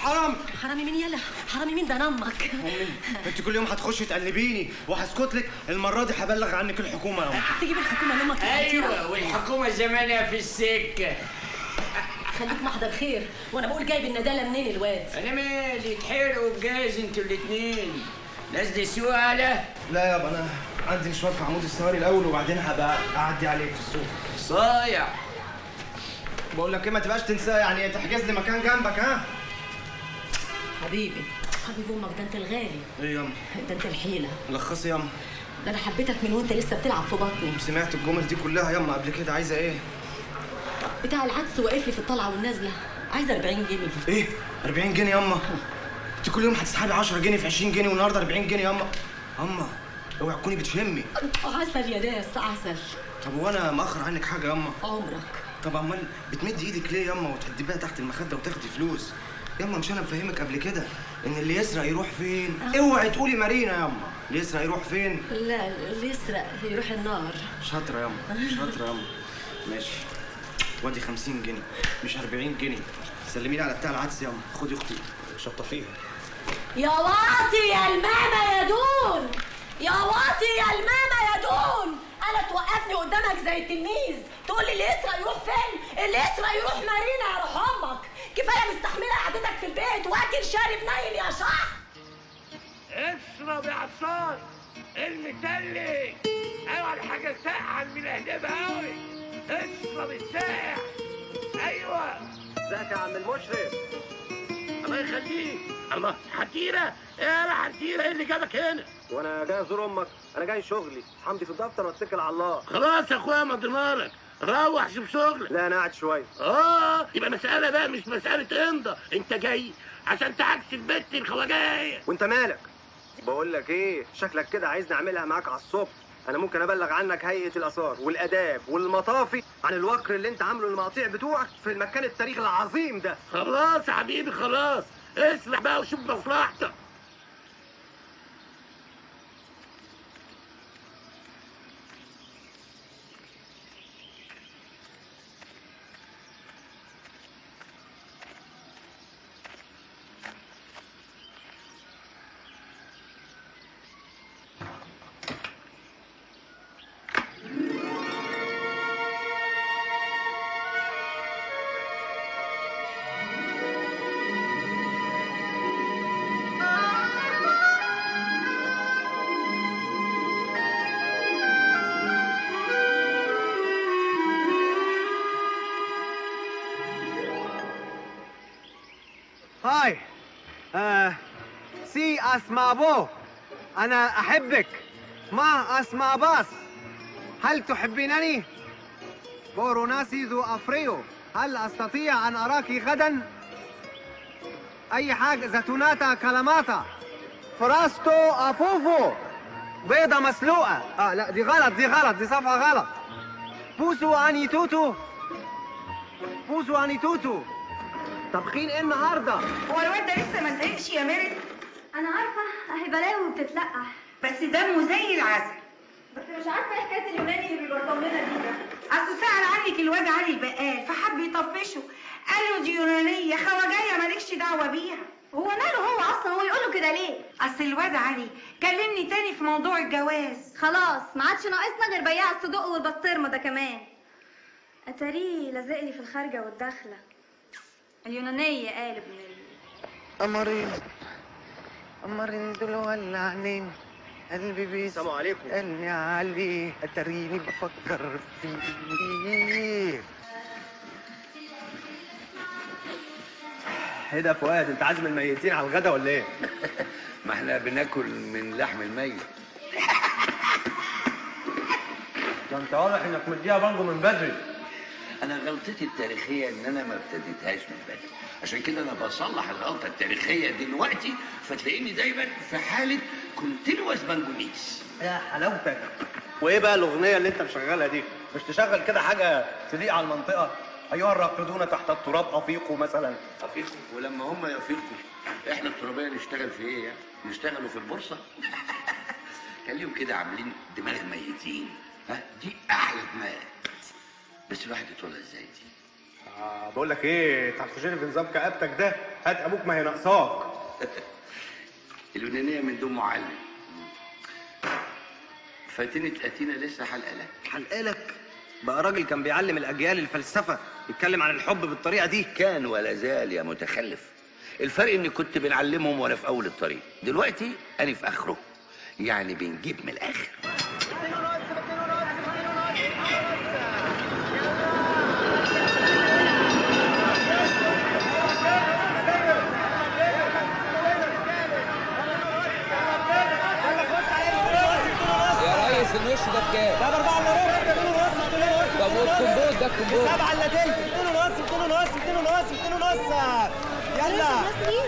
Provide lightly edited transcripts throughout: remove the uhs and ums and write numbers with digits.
حرام. حرامي مين يلا؟ حرامي مين؟ ده انا امك. امي انت كل يوم هتخشي تقلبيني وهسكت لك، المره دي هبلغ عنك الحكومه يا امي. تجيب الحكومه لامك؟ ايوه والحكومه زمانها في السكه. خليك محضر خير، وانا بقول جايب الندالة منين الواد؟ انا مالي، اتحرقوا بجاز انتوا الاتنين. نازل سوق على؟ لا يابا انا عندي مشوار في عمود السواري الاول وبعدين هبقى اعدي عليك في السوق. صايع. بقول لك ايه، ما تبقاش تنساه، يعني تحجز لي مكان جنبك. ها حبيبي امك، ده انت الغالي. ايه ياما؟ ده انت الحيله. لخصي ياما. ده انا حبيتك من وانت لسه بتلعب في بطني. سمعت الجمل دي كلها ياما قبل كده. عايزه ايه؟ بتاع العدس واقف لي في الطلعه والنازله، عايزه 40 جنيه. ايه 40 جنيه ياما؟ انت كل يوم هتسحبي 10 جنيه في 20 جنيه والنهارده 40 جنيه ياما. اما اوعي تكوني بتفهمي. عسل يا ناس عسل. طب وانا مأخر عنك حاجه ياما؟ عمرك. طب امال بتمدي ايدك ليه ياما وتحدبيها تحت المخده وتاخدي فلوس؟ ياما مش انا مفهمك قبل كده ان اللي يسرق يروح فين؟ اوعي تقولي مارينا ياما. اللي يسرق يروح فين؟ لا اللي يسرق يروح النار. شاطره ياما شاطره ياما. ماشي وادي 50 جنيه مش 40 جنيه. سلمي لي على بتاع العدس ياما. خدي اختي شطفيها. يا واطي يا الماما يا دون، يا واطي يا الماما يا دون. انا توقفني قدامك زي التلميذ تقول لي اللي يسرق يروح فين؟ اللي يسرق يروح مارينا يا روح امك. كفايه مستحمله قعدتك في البيت واكل شارب نايم يا شح. اشرب يا عطار المتلج. اوعى الحاجه ساقعه الملهلبه قوي. اشرب الساقع. ايوه ازيك يا عم المشرف؟ الله يخليك. الله حتيره، ايه يا حتيره ايه اللي جابك هنا؟ وانا جاي ازور امك، انا جاي شغلي، حمدي في الدفتر واتكل على الله. خلاص يا اخويا مضينالك، روح شوف شغلك. لا انا قاعد شويه. يبقى مساله بقى مش مساله امضى، انت جاي عشان تعكس البت الخواجايه. وانت مالك؟ بقول لك ايه، شكلك كده عايزني اعملها معاك على الصبح. انا ممكن ابلغ عنك هيئه الاثار والاداب والمطافي عن الوقر اللي انت عامله للمقاطيع بتوعك في المكان التاريخي العظيم ده. خلاص يا حبيبي خلاص، اسرح بقى وشوف مصلحتك. هاي سي اسمع بو، انا احبك. ما اسمع باس، هل تحبينني؟ بوروناسي ذو افريو، هل استطيع ان اراك غدا؟ اي حاجه، زيتوناتا كلاماتا، فراستو افوفو، بيضه مسلوقه. لا دي غلط، دي غلط، دي صفحه غلط. بوسو اني توتو، بوسو اني توتو. طبخين ايه النهارده؟ هو الواد ده لسه ما زهقش يا ميرت؟ انا عارفه اهي بلاوي وبتتلقح، بس دمه زي العسل. بس مش عارفه ايه حكايه اليوناني اللي بيبرطم لنا دي ده. اصل سأل عنك الواد علي البقال فحب يطفشه، قال له دي يونانيه خواجايه مالكش دعوه بيها. هو ماله هو اصلا؟ هو يقول له كده ليه؟ اصل الواد علي كلمني تاني في موضوع الجواز. خلاص ما عادش ناقصنا غير بياع الصدق والبسطرمه ده كمان. اتاريه لازق لي في الخارجه والداخله. اليونانيه قالب من قمرين دول ولعنين قلبي بيس. السلام عليكم. قالني علي اتريني بفكر فيه. ايه ده فؤاد، انت عازم الميتين على الغدا ولا ايه؟ ما احنا بناكل من لحم الميت. ده انت واضح انك مديها برضه من بدري. انا غلطتي التاريخيه ان انا ما ابتديتهاش من بدري، عشان كده انا بصلح الغلطه التاريخيه دلوقتي، فتلاقيني دايما في حاله كونتينوس بانجونيس. يا حلاوتك. وايه بقى الاغنيه اللي انت مشغلها دي؟ مش تشغل كده حاجه تليق على المنطقه؟ ايها الراقدون تحت التراب افيقوا مثلا. افيقوا؟ ولما هم يفيقوا احنا الترابيه نشتغل في ايه يعني؟ نشتغلوا في البورصه؟ كان ليهم كده عاملين دماغ ميتين. ها دي احلى دماغ. بس الواحد يطولها ازاي دي؟ بقول لك ايه، انت هتخشني في نظام كآبتك ده؟ هات ابوك ما هي ناقصاك. اليونانيه من دون معلم. فاتنة اتينا لسه حلقلك. حلقلك بقى راجل كان بيعلم الاجيال الفلسفه يتكلم عن الحب بالطريقه دي؟ كان ولا زال يا متخلف. الفرق اني كنت بنعلمهم وانا في اول الطريق، دلوقتي انا في اخره، يعني بنجيب من الاخر. الوش ده بكام؟ ده ب 4 الا ربع، 2 ونص، 2 ونص. طب والكمبوز ده الكمبوز؟ 7 الا تلت، 2 ونص، 2 ونص، 2 ونص، 2 ونص. يلا.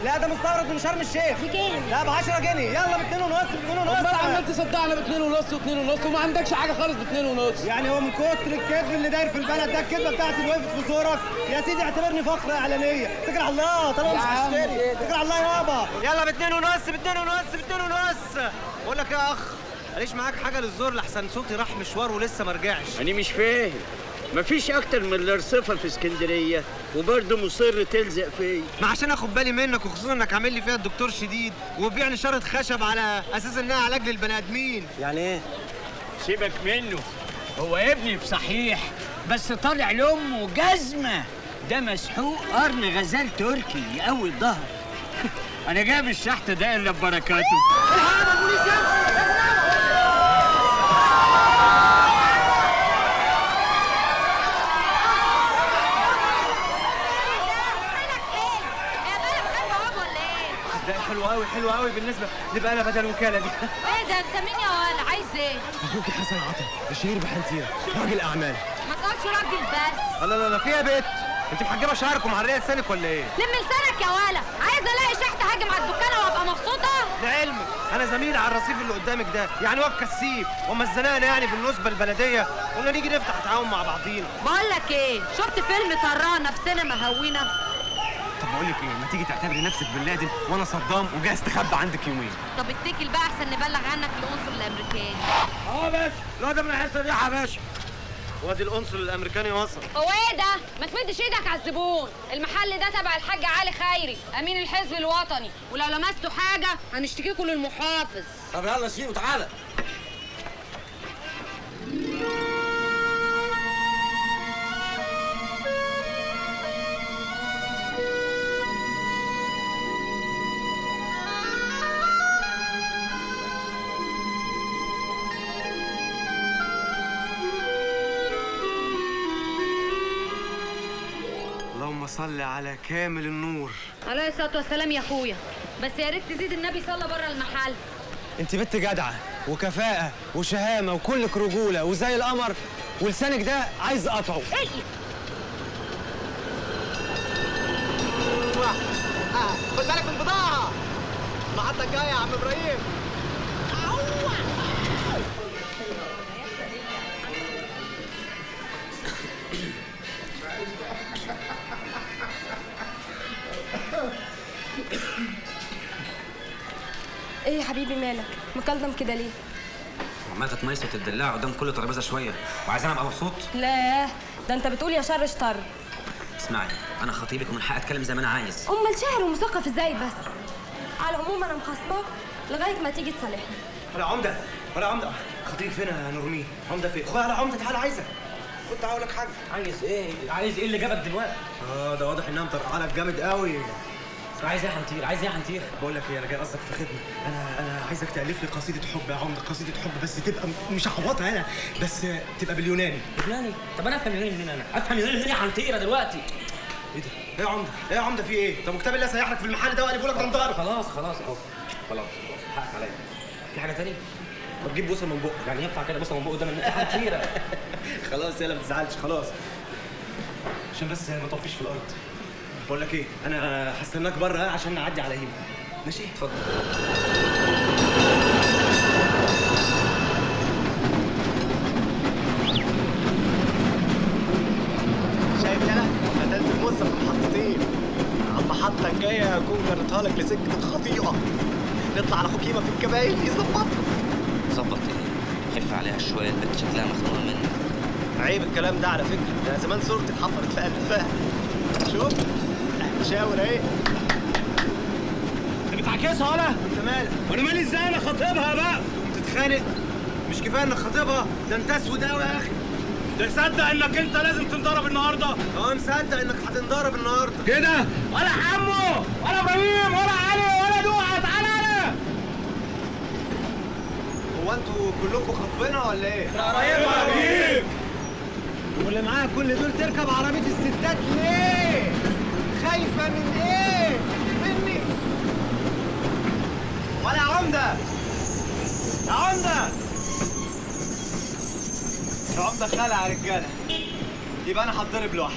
لا ده مستورد من شرم الشيخ. بكام؟ لا ب 10 جنيه، يلا ب 2 ونص، ب 2 ونص. امال عمال تصدقنا ب 2 ونص و2 ونص وما عندكش حاجه خالص ب 2 ونص. يعني هو من كتر الكذب اللي داير في البلد ده الكذبه بتاعتي اللي وقفت في زورك؟ يا سيدي اعتبرني فقره اعلانيه، اتكل على الله طالما مش هشتري، اتكل على الله يابا. يلا ب 2 ونص، ب 2 ونص، ب 2 ونص. بقول لك يا اخ، ماليش معاك حاجه للزور لحسن صوتي راح مشوار ولسه ما رجعش. انا مش فاهم، مفيش اكتر من الارصفه في اسكندريه وبرضه مصر تلزق فيا. ما عشان اخد بالي منك، وخصوصا انك عامل لي فيها الدكتور شديد وبيع نشاره خشب على اساس انها علاج للبني ادمين. يعني ايه؟ سيبك منه، هو ابني بصحيح بس طالع لامه جزمه، ده مسحوق قرن غزال تركي يقوي الظهر. انا جايب الشحت ده الا ببركاته. الحقيقه البوليس يا ده حلو قوي، حلو قوي بالنسبه لبقى بدل الوكاله دي. ايه ده انت مين يا ولا؟ عايز ايه؟ اخوك حسن عطا الشهير بحنتيره، راجل اعمال. ما تقولش راجل بس. لا لا فيها بيت، انت محجبه شعرك ومعريه لسانك ولا ايه؟ لم لسانك يا ولا، عايز الاقي شحت هاجم على الدكانه وابقى مبسوطه؟ لعلمك انا زميل على الرصيف اللي قدامك ده، يعني واد كسيب، وما اتزنقنا يعني بالنسبه البلديه قلنا نيجي نفتح تعاون مع بعضينا. بقول لك ايه، شفت فيلم طرانا في سينما هوينا؟ طب بقول لك ايه، ما تيجي تعتبري نفسك بن لادن وانا صدام وجاي استخبى عندك يومين. طب اتكل بقى احسن نبلغ عنك القنصل الامريكاني. اه باشا، الواد من الحصه دي يا باشا. وادي القنصل الامريكاني وصل. هو ايه ده؟ ما تمدش ايدك على الزبون، المحل ده تبع الحاج علي خيري امين الحزب الوطني، ولو لمستوا حاجه هنشتكيكوا للمحافظ. طب يلا سيبه تعالى. اللهم صل على كامل النور. عليه الصلاه والسلام يا اخويا، بس يا ريت تزيد النبي صلى بره المحل. انت بنت جدعه وكفاءه وشهامه وكلك رجوله وزي القمر، ولسانك ده عايز اقطعه. ايه؟ خد بالك من البضاعه، المحطه الجايه يا عم ابراهيم. ايه يا حبيبي مالك؟ مكلم كده ليه؟ عمالة تتميص وتدلع قدام كل ترابيزه شويه، وعايزاني ابقى مبسوط؟ لا ده انت بتقول يا شر شطر. اسمعي، انا خطيبك ومن حقي اتكلم زي ما انا عايز. امال شاعر ومثقف ازاي بس؟ على العموم انا مخاصماك لغايه ما تيجي تصالحني. ولا عمده، ولا عمده، خطيب فين يا نورمين؟ عمده فين؟ خد على عمده، تعالى عايزك. كنت هقول لك حاجه. عايز ايه؟ عايز ايه اللي جابك دلوقتي؟ ده واضح انها مطرقعه لك جامد قوي. عايز ايه يا حنطير؟ عايز ايه يا حنطير؟ بقول لك ايه، انا جاي قصدك في خدمه. انا عايزك تالف لي قصيده حب يا عمده، قصيده حب بس تبقى مش هعوضها انا، بس تبقى باليوناني. يوناني؟ طب انا افهم يوناني منين؟ انا افهم يوناني منين يا حنطيره دلوقتي؟ ايه ده؟ ايه يا عمده؟ ايه يا عمده في ايه؟ طب وكتاب الله سيح لك في المحل ده وقلبه لك دندار. خلاص اهو، خلاص حقك عليا. في حاجه تاني؟ ما تجيب بوسه من بقك. يعني ينفع كده بوسه من بقه قدام الناس حنطيره؟ خلاص يلا ما تزعلش، خلاص عشان بس ما تطفيش في الارض. بقول لك ايه، انا هستناك بره عشان نعدي على هيما. ماشي؟ اتفضل. شايف يلا؟ قتلت الموزه في محطتين. على المحطه الجايه هكون جريتها لك لسكه الخطيئه. نطلع على اخوك هيما في الكباين يظبطها. ظبط ايه؟ خف عليها شويه، البنت شكلها مخنوقه منك. عيب الكلام ده على فكره، ده زمان صورتي اتحفرت في قلبها. شوف شاور اهي. انت بتعكسها ولا؟ انت مالك؟ وانا مالي ازاي؟ انا خاطبها بقى. تتخانق؟ مش كفايه انك خاطبها؟ ده انت اسود قوي يا اخي. تصدق انك انت لازم تنضرب النهارده؟ مصدق انك هتنضرب النهارده كده؟ ولا حمو ولا ابراهيم ولا علي ولا دوحه، تعالى انا. هو انتوا كلكم خطبنا ولا ايه؟ ابراهيم واللي معاها كل دول تركب عربيه الستات ليه؟ خايفه من ايه؟ مني؟ ولا يا عمده؟ يا عمده! يا عمده خلع يا رجاله، يبقى انا هتضرب لوحدي.